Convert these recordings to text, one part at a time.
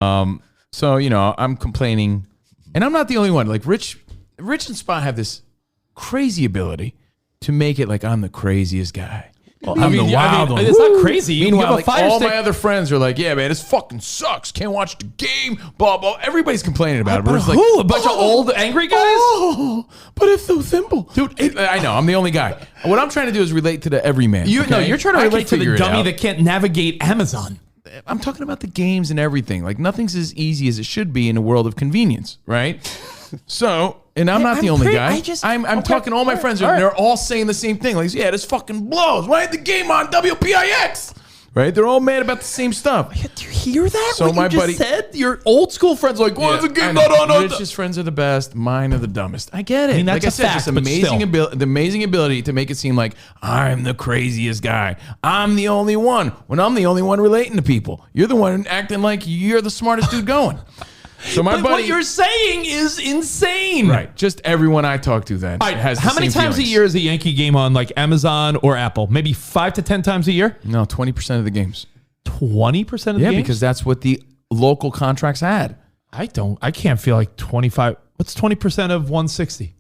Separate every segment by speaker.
Speaker 1: So, I'm complaining, and I'm not the only one. Like Rich and Spot have this crazy ability to make it like I'm the craziest guy. Well, I'm the wild one.
Speaker 2: It's not crazy.
Speaker 1: Meanwhile, like, all my other friends are like, yeah, man, this fucking sucks. Can't watch the game, blah, blah. Everybody's complaining about it. But it's like,
Speaker 2: a bunch of old, angry guys?
Speaker 1: Oh, but it's so simple. Dude, I know. I'm the only guy. What I'm trying to do is relate to the everyman.
Speaker 2: You're trying to relate to the dummy that can't navigate Amazon.
Speaker 1: I'm talking about the games and everything. Like, nothing's as easy as it should be in a world of convenience, right? So, and I'm not the only guy. I'm talking to all my friends, and they're all saying the same thing. Like, yeah, this fucking blows. Why ain't the game on WPIX? Right? They're all mad about the same stuff.
Speaker 2: Do you hear that?
Speaker 1: So
Speaker 2: what
Speaker 1: my
Speaker 2: you just
Speaker 1: buddy
Speaker 2: said? Your old school friends are like, why is the game not on?
Speaker 1: Rich's friends are the best. Mine are the dumbest. I get it.
Speaker 2: I mean, that's
Speaker 1: like I said,
Speaker 2: fact,
Speaker 1: just the amazing ability to make it seem like I'm the craziest guy. I'm the only one. When I'm the only one relating to people. You're the one acting like you're the smartest dude going. So my buddy,
Speaker 2: what you're saying is insane.
Speaker 1: Right. Just everyone I talk to then has the
Speaker 2: How many
Speaker 1: same
Speaker 2: times
Speaker 1: feelings.
Speaker 2: a year is a Yankee game on like Amazon or Apple? Maybe 5 to 10 times a year?
Speaker 1: No, 20% of the games.
Speaker 2: 20% of the games?
Speaker 1: Yeah, because that's what the local contracts had.
Speaker 2: I can't feel like 25. What's 20% of 160?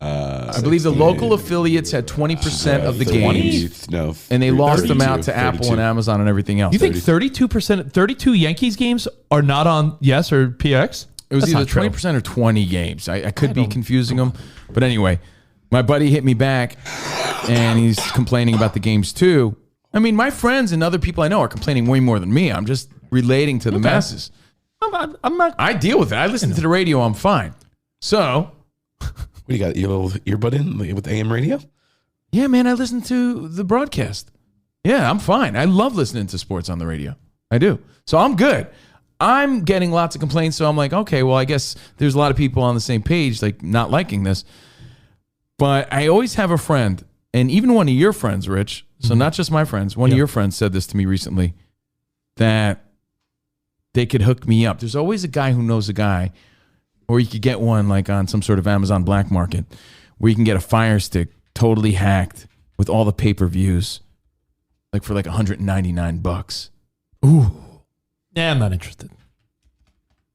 Speaker 1: I believe the local affiliates had 20% of the games.
Speaker 3: No,
Speaker 1: and they lost them out to
Speaker 3: 32.
Speaker 1: Apple and Amazon and everything else.
Speaker 2: You think 32% Yankees games are not on Yes or PX?
Speaker 1: It was either 20% or 20 games. I could be confusing them. But anyway, my buddy hit me back, and he's complaining about the games too. I mean, my friends and other people I know are complaining way more than me. I'm just relating to the masses.
Speaker 2: I'm not.
Speaker 1: I deal with it. I listen to the radio. I'm fine. So...
Speaker 3: What do you got? Your little earbud in with AM radio?
Speaker 1: Yeah, man, I listen to the broadcast. Yeah, I'm fine. I love listening to sports on the radio. I do. So I'm good. I'm getting lots of complaints, so I'm like, okay, well, I guess there's a lot of people on the same page, like not liking this. But I always have a friend, and even one of your friends, Rich, so not just my friends, one of your friends said this to me recently, that they could hook me up. There's always a guy who knows a guy. Or you could get one like on some sort of Amazon black market where you can get a Fire Stick totally hacked with all the pay-per-views, like for like $199.
Speaker 2: Ooh. Yeah, I'm not interested.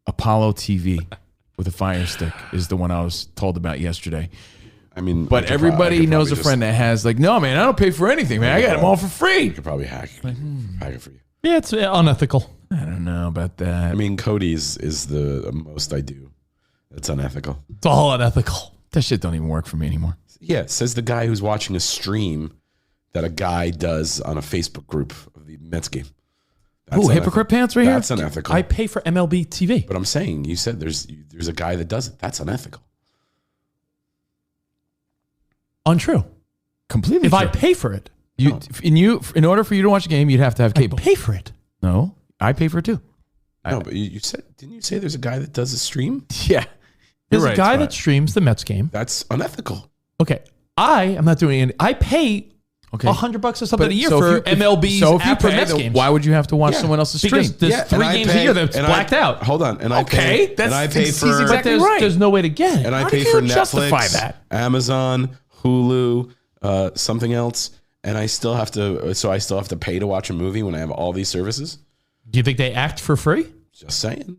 Speaker 1: Apollo TV with a Fire Stick is the one I was told about yesterday.
Speaker 3: I mean,
Speaker 1: but everybody knows a friend that has like, no, man, I don't pay for anything, man. I got them all for free.
Speaker 3: You could probably hack it for you.
Speaker 2: Yeah, it's unethical.
Speaker 1: I don't know about that.
Speaker 3: I mean, Cody's is the most I do. It's unethical.
Speaker 2: It's all unethical.
Speaker 1: That shit don't even work for me anymore.
Speaker 3: Yeah, says the guy who's watching a stream that a guy does on a Facebook group of the Mets game.
Speaker 1: Oh, hypocrite pants right here?
Speaker 3: That's unethical.
Speaker 2: I pay for MLB TV.
Speaker 3: But I'm saying, you said there's a guy that does it. That's unethical.
Speaker 2: Untrue.
Speaker 1: Completely
Speaker 2: If
Speaker 1: true.
Speaker 2: I pay for it.
Speaker 1: In order for you to watch a game, you'd have to have cable.
Speaker 2: I pay for it.
Speaker 1: No, I pay for it too.
Speaker 3: No, but you said, didn't you say there's a guy that does a stream?
Speaker 1: Yeah.
Speaker 2: There's a guy that streams the Mets game.
Speaker 3: That's unethical.
Speaker 2: Okay. I am not doing it. I pay $100 or something a year for MLB's app for Mets games.
Speaker 1: Why would you have to watch someone else's stream?
Speaker 2: Because there's 3 games a year that's blacked out.
Speaker 3: Hold on. And I pay for
Speaker 1: exactly right.
Speaker 2: There's no way to get it.
Speaker 3: And I
Speaker 1: How
Speaker 3: pay
Speaker 1: do you
Speaker 3: for
Speaker 1: justify
Speaker 3: Netflix,
Speaker 1: that?
Speaker 3: Amazon, Hulu, something else, and I still have to pay to watch a movie when I have all these services?
Speaker 2: Do you think they act for free?
Speaker 3: Just saying.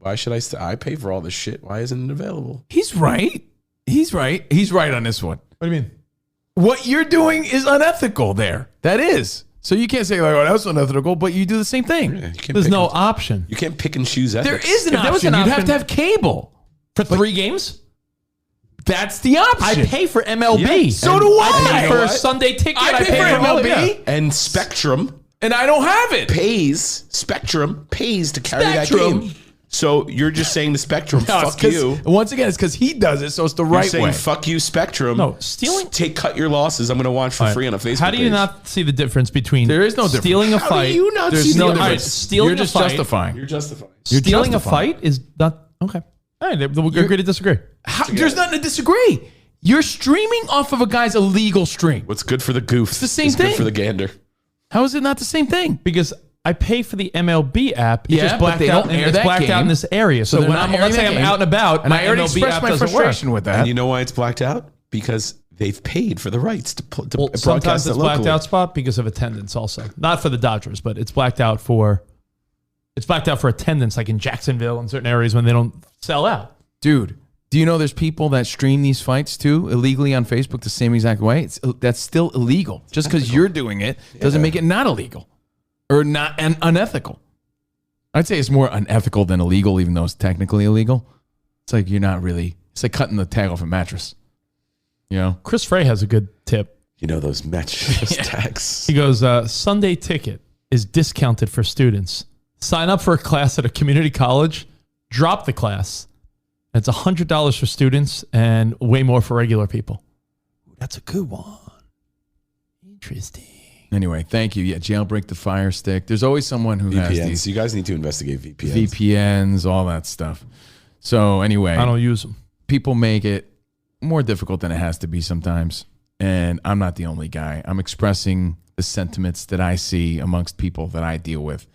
Speaker 3: Why should I pay for all this shit? Why isn't it available?
Speaker 1: He's right. He's right. He's right on this one.
Speaker 2: What do you mean?
Speaker 1: What you're doing is unethical there. That is. So you can't say like, oh, that's unethical, but you do the same thing.
Speaker 3: Yeah,
Speaker 2: There's no option.
Speaker 3: You can't pick and choose ethics.
Speaker 1: There is an option. You'd have to have cable.
Speaker 2: For 3 games?
Speaker 1: That's the option.
Speaker 2: I pay for MLB.
Speaker 1: Yeah. So do I.
Speaker 2: I pay for a Sunday ticket.
Speaker 1: I pay for MLB.
Speaker 3: And Spectrum.
Speaker 1: And I don't have it.
Speaker 3: Spectrum pays to carry that game. So you're just saying the Spectrum, fuck you.
Speaker 1: Once again, it's because he does it, so it's the right
Speaker 3: You're saying,
Speaker 1: way.
Speaker 3: fuck you, Spectrum.
Speaker 2: No, stealing.
Speaker 3: Cut your losses. I'm going to watch for free on a Facebook
Speaker 2: How do you
Speaker 3: page.
Speaker 2: not see the difference between
Speaker 1: There is no difference.
Speaker 2: stealing a
Speaker 3: How
Speaker 2: fight?
Speaker 3: do you not
Speaker 1: There's
Speaker 3: see
Speaker 1: no
Speaker 3: the
Speaker 1: difference.
Speaker 3: difference?
Speaker 2: Stealing
Speaker 1: You're just
Speaker 2: a fight.
Speaker 1: justifying.
Speaker 3: You're justifying.
Speaker 2: Stealing a
Speaker 1: justifying.
Speaker 2: fight is not okay. All right, we'll agree to disagree.
Speaker 1: There's nothing to disagree. You're streaming off of a guy's illegal stream.
Speaker 3: What's good for the goof?
Speaker 1: It's the same
Speaker 3: is
Speaker 1: thing.
Speaker 3: Good for the gander.
Speaker 1: How is it not the same thing?
Speaker 2: Because I pay for the MLB app. It's
Speaker 1: Yeah,
Speaker 2: just
Speaker 1: but
Speaker 2: blacked
Speaker 1: they
Speaker 2: out,
Speaker 1: don't
Speaker 2: and
Speaker 1: air
Speaker 2: it's
Speaker 1: that
Speaker 2: blacked out
Speaker 1: game.
Speaker 2: in this area. So
Speaker 1: they're
Speaker 2: when
Speaker 1: not
Speaker 2: I'm,
Speaker 1: airing
Speaker 2: let's say
Speaker 1: that
Speaker 2: I'm
Speaker 1: game.
Speaker 2: out and about,
Speaker 1: And
Speaker 2: my
Speaker 1: I already
Speaker 2: MLB
Speaker 1: expressed
Speaker 2: app
Speaker 1: my
Speaker 2: doesn't
Speaker 1: frustration
Speaker 2: work.
Speaker 1: with that.
Speaker 3: And you know why it's blacked out? Because they've paid for the rights to
Speaker 2: Well,
Speaker 3: broadcast
Speaker 2: sometimes
Speaker 3: it
Speaker 2: it's
Speaker 3: locally.
Speaker 2: blacked out spot because of attendance also. Not for the Dodgers, but it's blacked out for It's blacked out for attendance, like in Jacksonville and certain areas when they don't sell out.
Speaker 1: Dude, do you know there's people that stream these fights too illegally on Facebook the same exact way? That's still illegal. Just because you're doing it doesn't make it not illegal or not unethical. I'd say it's more unethical than illegal, even though it's technically illegal. It's like you're not really. It's like cutting the tag off a mattress. You know.
Speaker 2: Chris Frey has a good tip.
Speaker 3: You know those mattress tags.
Speaker 2: He goes, Sunday ticket is discounted for students. Sign up for a class at a community college, drop the class. It's $100 for students and way more for regular people. That's a good one. Interesting.
Speaker 1: Anyway, thank you. Yeah, jailbreak the Fire Stick. There's always someone who has these.
Speaker 3: You guys need to investigate VPNs.
Speaker 1: VPNs, all that stuff. So anyway.
Speaker 2: I don't use them.
Speaker 1: People make it more difficult than it has to be sometimes. And I'm not the only guy. I'm expressing the sentiments that I see amongst people that I deal with.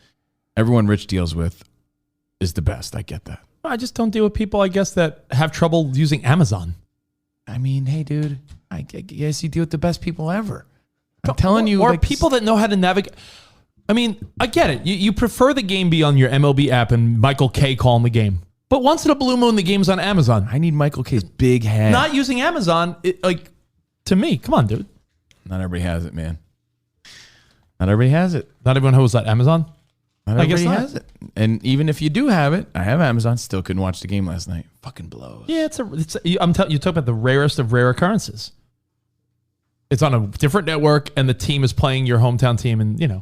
Speaker 1: Everyone Rich deals with is the best. I get that.
Speaker 2: I just don't deal with people, I guess, that have trouble using Amazon.
Speaker 1: I mean, hey, dude, I guess you deal with the best people ever. I'm telling you.
Speaker 2: Or
Speaker 1: like,
Speaker 2: people that know how to navigate. I mean, I get it. You prefer the game be on your MLB app and Michael K calling the game. But once in a blue moon, the game's on Amazon.
Speaker 1: I need Michael K's big head.
Speaker 2: Not using Amazon, to me, come on, dude.
Speaker 1: Not everybody has it, man. Not everybody has it.
Speaker 2: Not everyone has that Amazon?
Speaker 1: I guess has it. And even if you do have it, I have Amazon, still couldn't watch the game last night. Fucking blows.
Speaker 2: Yeah, you talk about the rarest of rare occurrences. It's on a different network and the team is playing your hometown team and, the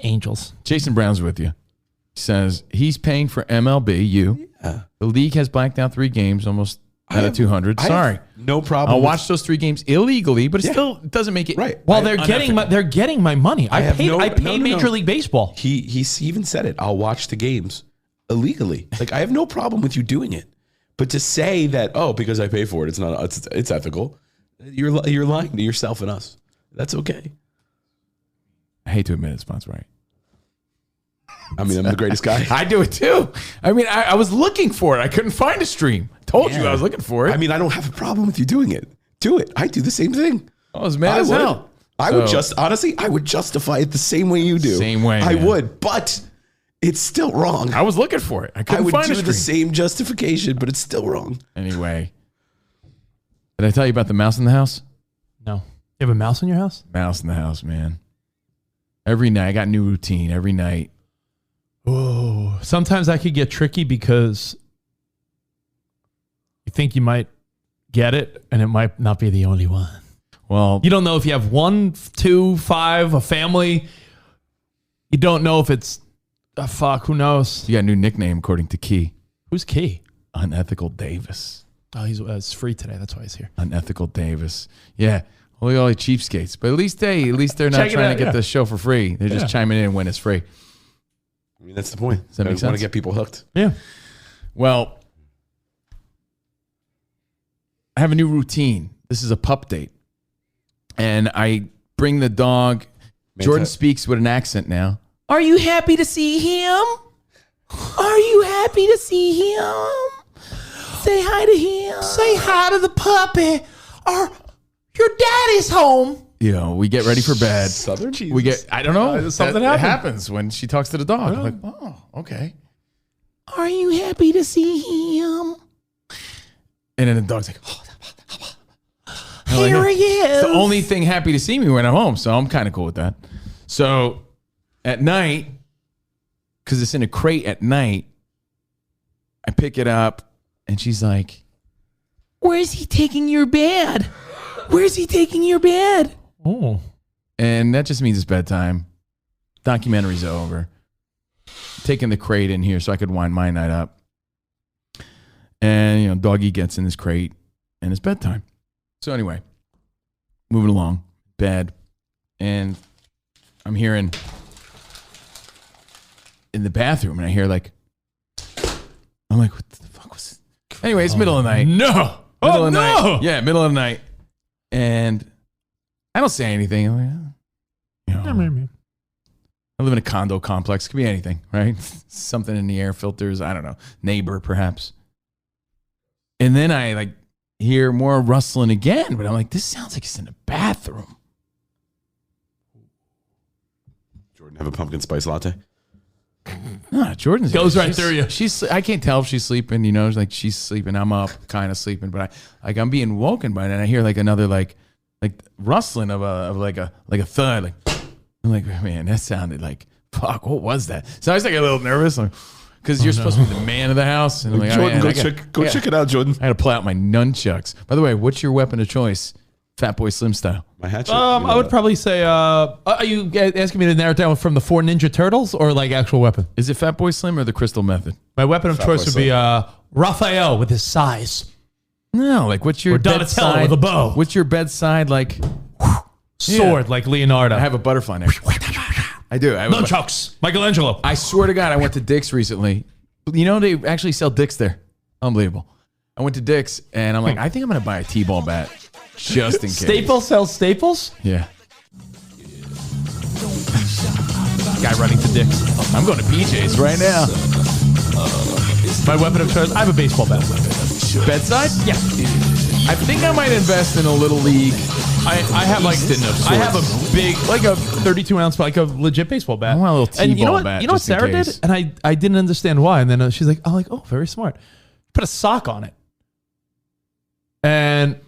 Speaker 2: Angels.
Speaker 1: Jason Brown's with you. He says he's paying for MLB. Yeah. The league has blacked out 3 games, almost out of 200. Sorry.
Speaker 3: No problem.
Speaker 1: I'll watch those 3 games illegally, but it still doesn't make it
Speaker 3: right.
Speaker 2: Well, they're getting my money. I pay Major League Baseball.
Speaker 3: He even said it. I'll watch the games illegally. Like, I have no problem with you doing it. But to say that, because I pay for it, it's ethical. You're lying to yourself and us. That's okay.
Speaker 1: I hate to admit it, Sponsor, right?
Speaker 3: I mean, I'm the greatest guy.
Speaker 1: I do it too. I mean, I was looking for it. I couldn't find a stream. Told you I was looking for it.
Speaker 3: I mean, I don't have a problem with you doing it. Do it. I do the same thing.
Speaker 1: I was mad as hell.
Speaker 3: I would justify it the same way you do.
Speaker 1: Same way.
Speaker 3: I would, but it's still wrong.
Speaker 1: I was looking for it. I couldn't find a stream.
Speaker 3: I would do the same justification, but it's still wrong.
Speaker 1: Anyway, did I tell you about the mouse in the house?
Speaker 2: No. You have a mouse in your house?
Speaker 1: Mouse in the house, man. Every night, I got a new routine every night.
Speaker 2: Oh, sometimes that could get tricky because you think you might get it and it might not be the only one.
Speaker 1: Well,
Speaker 2: you don't know if you have 1, 2, 5, a family. You don't know if it's who knows?
Speaker 1: You got a new nickname according to Key.
Speaker 2: Who's Key?
Speaker 1: Unethical Davis.
Speaker 2: Oh, he's free today. That's why he's here.
Speaker 1: Unethical Davis. Yeah. Well, all the cheapskates, but at least they're not trying to get the show for free. They're just chiming in when it's free.
Speaker 3: I mean, that's the point.
Speaker 1: Does that make sense?
Speaker 3: Want to get people hooked.
Speaker 2: Yeah.
Speaker 1: Well, I have a new routine. This is a pup date. And I bring the dog. Jordan speaks with an accent now. Are you happy to see him? Are you happy to see him? Say hi to him.
Speaker 2: Say hi to the puppy. Your daddy's home.
Speaker 1: We get ready for bed.
Speaker 3: Southern Jesus.
Speaker 1: We get, I don't know.
Speaker 2: Something
Speaker 1: happens when she talks to the dog. I'm like, oh, okay. Are you happy to see him? And then the dog's like,
Speaker 2: here he is.
Speaker 1: It's the only thing happy to see me when I'm home. So I'm kind of cool with that. So at night, because it's in a crate at night, I pick it up and she's like, where's he taking your bed? Where's he taking your bed?
Speaker 2: Oh.
Speaker 1: And that just means it's bedtime. Documentary's over. Taking the crate in here so I could wind my night up. And, doggy gets in this crate and it's bedtime. So anyway, moving along, bed. And I'm hearing in the bathroom and I hear I'm like, what the fuck was this? Anyway, it's middle of the night.
Speaker 2: No.
Speaker 1: Middle of the night. Yeah, middle of the night. And I don't say anything. I'm like, I live in a condo complex. It could be anything, right? Something in the air filters. I don't know. Neighbor, perhaps. And then I hear more rustling again. But I'm like, this sounds like it's in the bathroom.
Speaker 3: Jordan have a pumpkin spice latte?
Speaker 1: Nah, Jordan's
Speaker 2: Goes right through you.
Speaker 1: I can't tell if she's sleeping. Like she's sleeping. I'm up, kind of sleeping, but I'm being woken by it, and I hear like another like rustling of a thud. Like I'm like, man, that sounded like fuck. What was that? So I was like a little nervous, because you're supposed to be the man of the house, and I'm like,
Speaker 3: Jordan,
Speaker 1: oh, man,
Speaker 3: check it out, Jordan.
Speaker 1: I had to pull out my nunchucks. By the way, what's your weapon of choice? Fat Boy Slim style.
Speaker 3: My hatchet.
Speaker 2: I would probably say, are you asking me to narrow it down from the 4 Ninja Turtles or like actual weapon?
Speaker 1: Is it Fat Boy Slim or the Crystal Method?
Speaker 2: My weapon of
Speaker 3: Fat
Speaker 2: choice
Speaker 3: Boy
Speaker 2: would be Raphael with his size.
Speaker 1: No, like what's your
Speaker 2: Or Donatello
Speaker 1: bedside
Speaker 2: with a bow.
Speaker 1: What's your bedside like?
Speaker 2: Sword like Leonardo.
Speaker 1: I have a butterfly next. I do. I have
Speaker 2: Nunchucks. Michelangelo.
Speaker 1: I swear to God, I went to Dick's recently. You know, they actually sell Dick's there. Unbelievable. I went to Dick's and I'm like, I think I'm going to buy a T-ball bat just in case.
Speaker 2: Staples sells Staples?
Speaker 1: Yeah.
Speaker 2: Guy running to Dick's.
Speaker 1: I'm going to PJ's right now.
Speaker 2: My weapon of choice, I have a baseball bat.
Speaker 1: Bedside?
Speaker 2: Yeah.
Speaker 1: I think I might invest in a little league.
Speaker 2: I have like I have a big, like a 32 ounce, like a legit baseball bat.
Speaker 1: I want a little
Speaker 2: and you know
Speaker 1: T-ball
Speaker 2: what?
Speaker 1: bat
Speaker 2: You know what
Speaker 1: just in
Speaker 2: Sarah
Speaker 1: case.
Speaker 2: did, and I didn't understand why. And then she's like, "I'm like, oh, very smart. Put a sock on it." And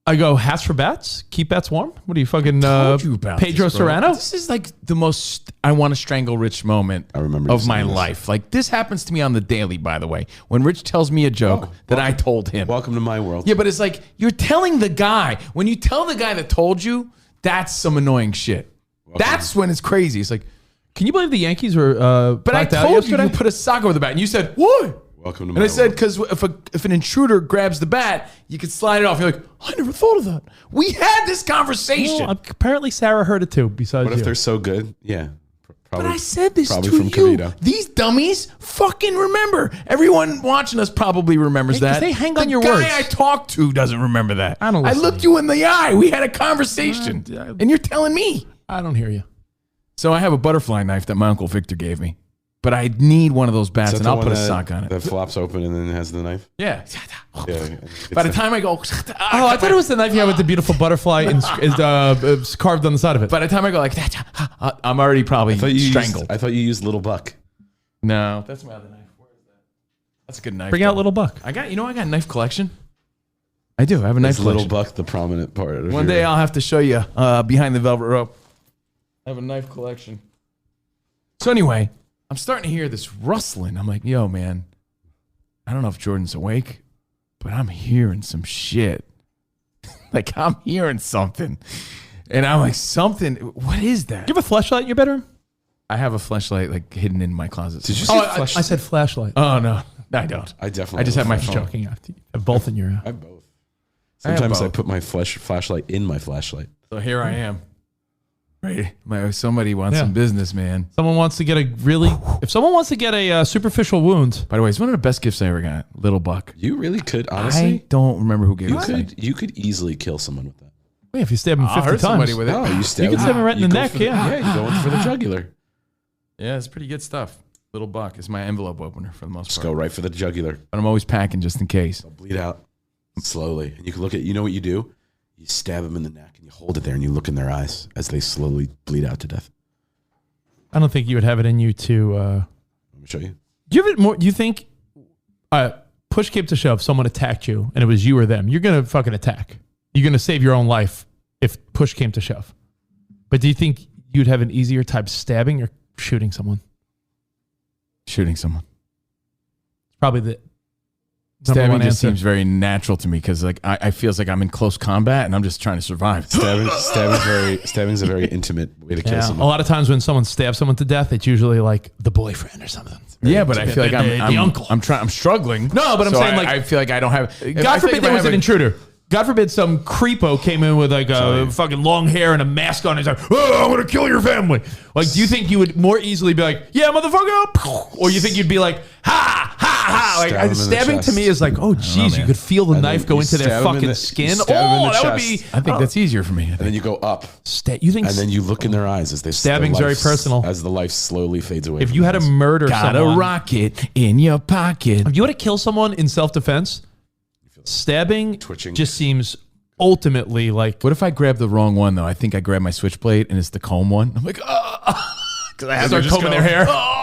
Speaker 2: I go, "Hats for bats, keep bats warm." What are you fucking
Speaker 1: Told you about
Speaker 2: Pedro
Speaker 1: this, bro.
Speaker 2: Serrano?
Speaker 1: This is like the most I want to strangle Rich moment
Speaker 3: I remember you
Speaker 1: of my
Speaker 3: saying this.
Speaker 1: life. Like this happens to me on the daily, by the way. When Rich tells me a joke that I told him.
Speaker 3: Welcome to my world.
Speaker 1: Yeah, but it's like you're telling the guy. When you tell the guy that told you, that's some annoying shit. That's when it's crazy. It's like,
Speaker 2: Can you believe the Yankees were?
Speaker 1: but I
Speaker 2: blacked out
Speaker 1: told you
Speaker 2: yesterday?
Speaker 1: to put a sock over the bat, and you said what?
Speaker 3: Welcome to
Speaker 1: And
Speaker 3: my
Speaker 1: I said,
Speaker 3: world.
Speaker 1: because if an intruder grabs the bat, you can slide it off. You're like, I never thought of that. We had this conversation.
Speaker 2: Well, apparently Sarah heard it too. Besides
Speaker 3: What if
Speaker 2: you.
Speaker 3: they're so good? Yeah. Probably,
Speaker 1: But I said this
Speaker 3: probably
Speaker 1: to
Speaker 3: from
Speaker 1: you.
Speaker 3: Covino.
Speaker 1: These dummies fucking remember. Everyone watching us probably remembers
Speaker 2: Hey, 'cause
Speaker 1: that.
Speaker 2: they hang on
Speaker 1: the
Speaker 2: your
Speaker 1: guy
Speaker 2: words.
Speaker 1: I talked to doesn't remember that.
Speaker 2: I don't
Speaker 1: I
Speaker 2: listen
Speaker 1: looked
Speaker 2: to
Speaker 1: you in the eye. We had a conversation. And you're telling me.
Speaker 2: I don't hear you.
Speaker 1: So I have a butterfly knife that my Uncle Victor gave me. But I need one of those bats,
Speaker 3: Is that
Speaker 1: and
Speaker 3: the
Speaker 1: I'll
Speaker 3: one
Speaker 1: put a
Speaker 3: that-
Speaker 1: sock on it.
Speaker 3: That flops open and then has the knife.
Speaker 1: Yeah.
Speaker 3: Yeah.
Speaker 1: By the time I go,
Speaker 2: Oh, I thought it was the knife you had with the beautiful butterfly and it's carved on the side of it.
Speaker 1: by the time I go like, I'm already probably strangled.
Speaker 3: I thought you used Little Buck.
Speaker 1: No, that's my other knife. Where is that? That's a good knife.
Speaker 2: Bring out
Speaker 1: though.
Speaker 2: Little Buck.
Speaker 1: I got a knife collection. I do. I have a knife
Speaker 3: It's Little
Speaker 1: collection.
Speaker 3: Buck, the prominent part. Of
Speaker 1: One
Speaker 3: your-
Speaker 1: day I'll have to show you behind the velvet rope. I have a knife collection. So anyway, I'm starting to hear this rustling. I'm like, yo, man, I don't know if Jordan's awake, but I'm hearing some shit. Like I'm hearing something. And I'm like, something, what is that?
Speaker 2: Do you have a flashlight in your bedroom?
Speaker 1: I have a flashlight like hidden in my closet.
Speaker 3: Did you
Speaker 1: somewhere.
Speaker 3: see
Speaker 2: I said flashlight.
Speaker 1: Oh, no, I don't.
Speaker 3: I definitely.
Speaker 1: I just have my
Speaker 3: a
Speaker 1: phone.
Speaker 2: Joking. I have both in your.
Speaker 3: I have both.
Speaker 1: I have
Speaker 3: Sometimes I
Speaker 1: both.
Speaker 3: put my flashlight in my flashlight.
Speaker 1: So here I am. Right. Somebody wants
Speaker 2: Yeah.
Speaker 1: some business, man.
Speaker 2: Someone wants to get if someone wants to get a superficial wound,
Speaker 1: By the way, it's one of the best gifts I ever got. Little Buck.
Speaker 3: You really could,
Speaker 1: I
Speaker 3: honestly.
Speaker 1: don't remember who gave
Speaker 3: You
Speaker 1: it to me.
Speaker 3: you could easily kill someone with that.
Speaker 2: wait, if you stab him
Speaker 1: I'll
Speaker 2: 50
Speaker 1: hurt
Speaker 2: times,
Speaker 1: somebody with it.
Speaker 3: No, you stab.
Speaker 2: You can stab him right in
Speaker 3: you
Speaker 2: the
Speaker 3: go
Speaker 2: neck,
Speaker 3: for the-
Speaker 2: yeah.
Speaker 3: Yeah, you go in for the jugular.
Speaker 1: Yeah, it's pretty good stuff. Little Buck is my envelope opener for the most
Speaker 3: Just
Speaker 1: part.
Speaker 3: go right for the jugular.
Speaker 1: But I'm always packing just in case.
Speaker 3: They'll bleed out slowly. And you can look at. You know what you do? You stab them in the neck and you hold it there and you look in their eyes as they slowly bleed out to death.
Speaker 2: I don't think you would have it in you to.
Speaker 3: Let me show you.
Speaker 2: Do you have it more? Do you think, push came to shove, someone attacked you and it was you or them? You're gonna fucking attack. You're gonna save your own life if push came to shove. But do you think you'd have an easier time stabbing or shooting someone?
Speaker 1: Shooting someone.
Speaker 2: Probably the number
Speaker 1: Stabbing
Speaker 2: one
Speaker 1: just
Speaker 2: answer.
Speaker 1: seems very natural to me because like I feels like I'm in close combat and I'm just trying to survive.
Speaker 3: Stabbing's a very intimate way to kill
Speaker 2: Yeah. A
Speaker 3: someone.
Speaker 2: lot of times when someone stabs someone to death, it's usually like the boyfriend or something.
Speaker 1: Yeah, but I feel like
Speaker 2: The uncle.
Speaker 1: I'm struggling.
Speaker 2: No, but I'm
Speaker 1: So
Speaker 2: saying,
Speaker 1: I-
Speaker 2: like-
Speaker 1: I feel like I don't have.
Speaker 2: God forbid there was an intruder. God forbid some creepo came in with like a fucking long hair and a mask on. He's like, "Oh, I'm gonna kill your family." Like, do you think you would more easily be like, "Yeah, motherfucker," or you think you'd be like, "Ha, ha, ha"? Like,
Speaker 3: Stab him in the
Speaker 2: stabbing to
Speaker 3: chest.
Speaker 2: me is like, oh, geez, you
Speaker 1: man.
Speaker 2: could feel the
Speaker 3: And
Speaker 2: knife
Speaker 3: then
Speaker 2: go
Speaker 3: you
Speaker 2: into their
Speaker 3: stab him in
Speaker 2: fucking
Speaker 3: the-
Speaker 2: skin.
Speaker 3: you stab him in
Speaker 2: Oh,
Speaker 3: the
Speaker 2: that would
Speaker 3: chest.
Speaker 2: be.
Speaker 1: I think that's easier for me. I
Speaker 3: And
Speaker 1: think.
Speaker 3: then you go up,
Speaker 2: You think?
Speaker 3: and then you look in their eyes as they
Speaker 2: Stabbing's
Speaker 3: the
Speaker 2: very
Speaker 3: life-
Speaker 2: personal.
Speaker 3: as the life slowly fades away.
Speaker 2: if
Speaker 3: from
Speaker 2: you
Speaker 3: their
Speaker 2: had to
Speaker 3: eyes.
Speaker 2: murder
Speaker 1: Got a
Speaker 2: someone,
Speaker 1: rocket in your pocket.
Speaker 2: if you had to kill someone in self-defense, stabbing
Speaker 3: Twitching.
Speaker 2: just seems ultimately like.
Speaker 1: What if I grab the wrong one though? I think I grab my switchblade and it's the comb one. I'm like, 'Cause I have
Speaker 2: Start
Speaker 1: to just
Speaker 2: combing
Speaker 1: go,
Speaker 2: their hair.
Speaker 1: "Oh!"